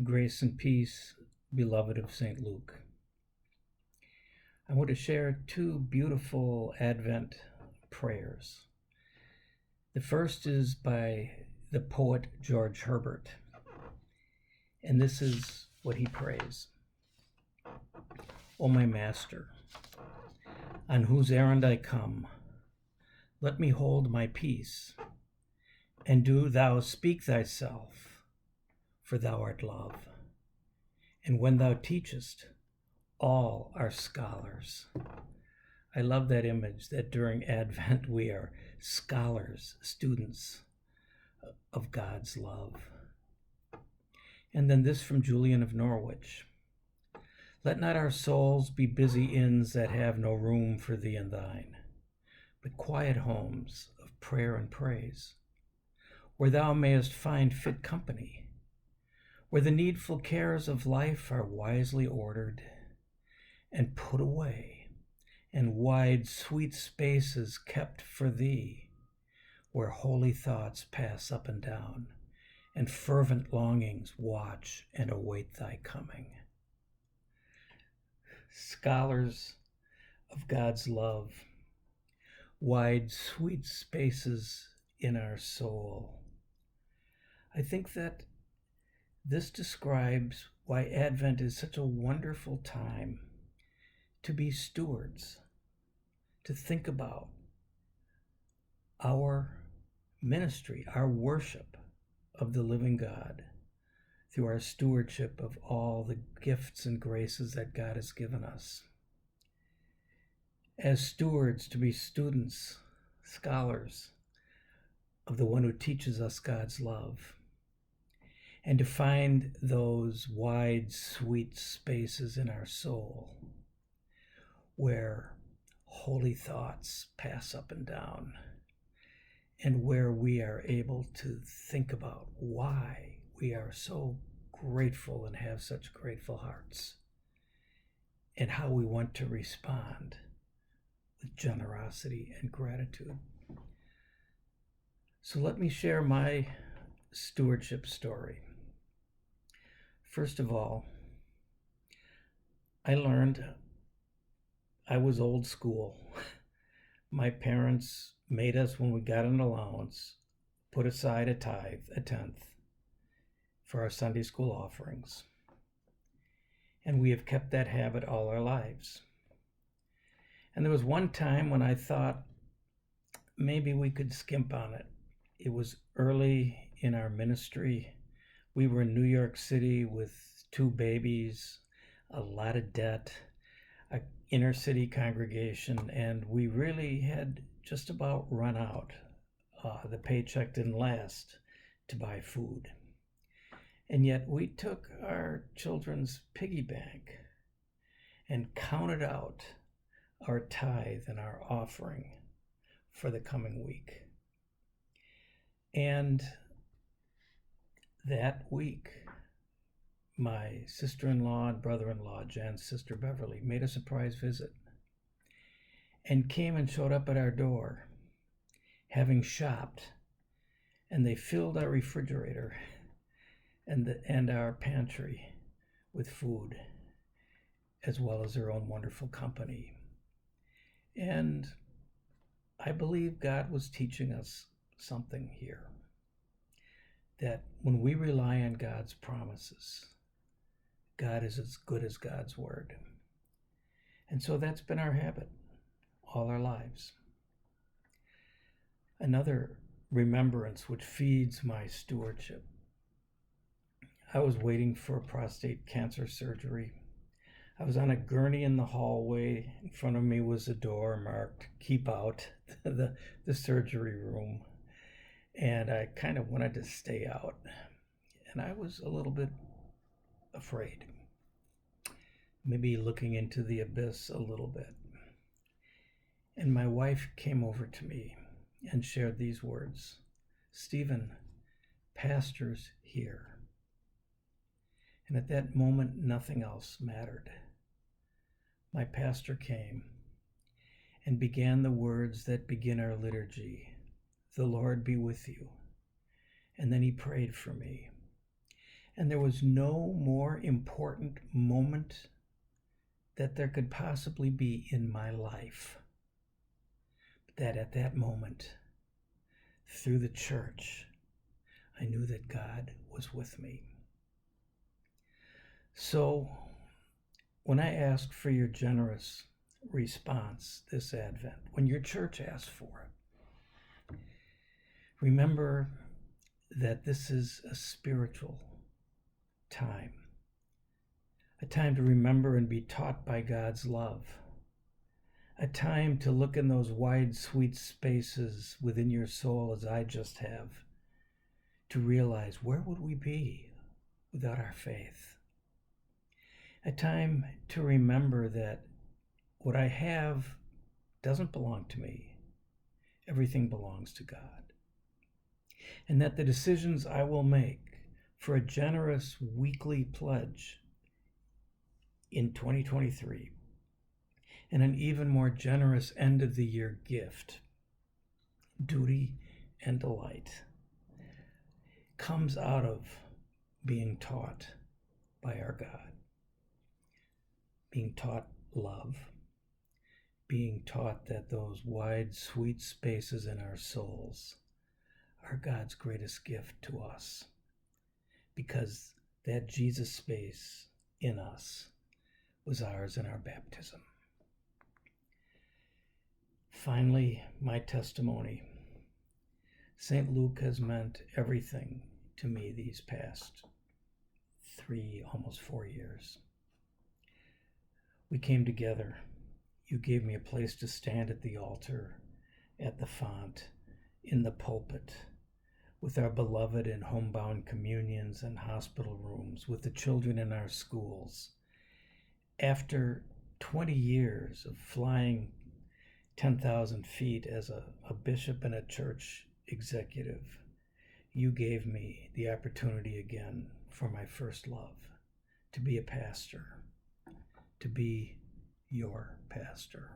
Grace and peace, beloved of St. Luke. I want to share two beautiful Advent prayers. The first is by the poet George Herbert, and this is what he prays. O my Master, on whose errand I come, let me hold my peace, and do thou speak thyself, for thou art love. And when thou teachest, all are scholars. I love that image that during Advent we are scholars, students of God's love. And then this from Julian of Norwich. Let not our souls be busy inns that have no room for thee and thine, but quiet homes of prayer and praise, where thou mayest find fit company, where the needful cares of life are wisely ordered and put away, and wide sweet spaces kept for thee, where holy thoughts pass up and down, and fervent longings watch and await thy coming. Scholars of God's love, wide sweet spaces in our soul. I think that this describes why Advent is such a wonderful time to be stewards, to think about our ministry, our worship of the living God through our stewardship of all the gifts and graces that God has given us. As stewards, to be students, scholars of the one who teaches us God's love, and to find those wide, sweet spaces in our soul where holy thoughts pass up and down, and where we are able to think about why we are so grateful and have such grateful hearts, and how we want to respond with generosity and gratitude. So let me share my stewardship story. First of all, I learned I was old school. My parents made us, when we got an allowance, put aside a tithe, a tenth, for our Sunday school offerings. And we have kept that habit all our lives. And there was one time when I thought maybe we could skimp on it. It was early in our ministry. We were in New York City with 2 babies, a lot of debt, an inner city congregation, and we really had just about run out. The paycheck didn't last to buy food. And yet we took our children's piggy bank and counted out our tithe and our offering for the coming week. And that week, my sister-in-law and brother-in-law, Jan's sister Beverly, made a surprise visit and came and showed up at our door, having shopped, and they filled our refrigerator and our pantry with food, as well as their own wonderful company. And I believe God was teaching us something here, that when we rely on God's promises, God is as good as God's word. And so that's been our habit all our lives. Another remembrance which feeds my stewardship. I was waiting for prostate cancer surgery. I was on a gurney in the hallway. In front of me was a door marked "Keep Out," the surgery room. And I kind of wanted to stay out. And I was a little bit afraid, maybe looking into the abyss a little bit. And my wife came over to me and shared these words: "Stephen, pastor's here." And at that moment, nothing else mattered. My pastor came and began the words that begin our liturgy: "The Lord be with you." And then he prayed for me. And there was no more important moment that there could possibly be in my life. That at that moment, through the church, I knew that God was with me. So, when I ask for your generous response this Advent, when your church asks for it, remember that this is a spiritual time, a time to remember and be taught by God's love, a time to look in those wide, sweet spaces within your soul as I just have, to realize where would we be without our faith? A time to remember that what I have doesn't belong to me. Everything belongs to God. And that the decisions I will make for a generous weekly pledge in 2023 and an even more generous end of the year gift, duty and delight, comes out of being taught by our God, being taught love, being taught that those wide, sweet spaces in our souls are God's greatest gift to us, because that Jesus space in us was ours in our baptism. Finally, my testimony. St. Luke has meant everything to me these past 3, almost 4 years. We came together. You gave me a place to stand at the altar, at the font, in the pulpit, with our beloved in homebound communions and hospital rooms, with the children in our schools. After 20 years of flying 10,000 feet as a bishop and a church executive, you gave me the opportunity again for my first love, to be a pastor, to be your pastor.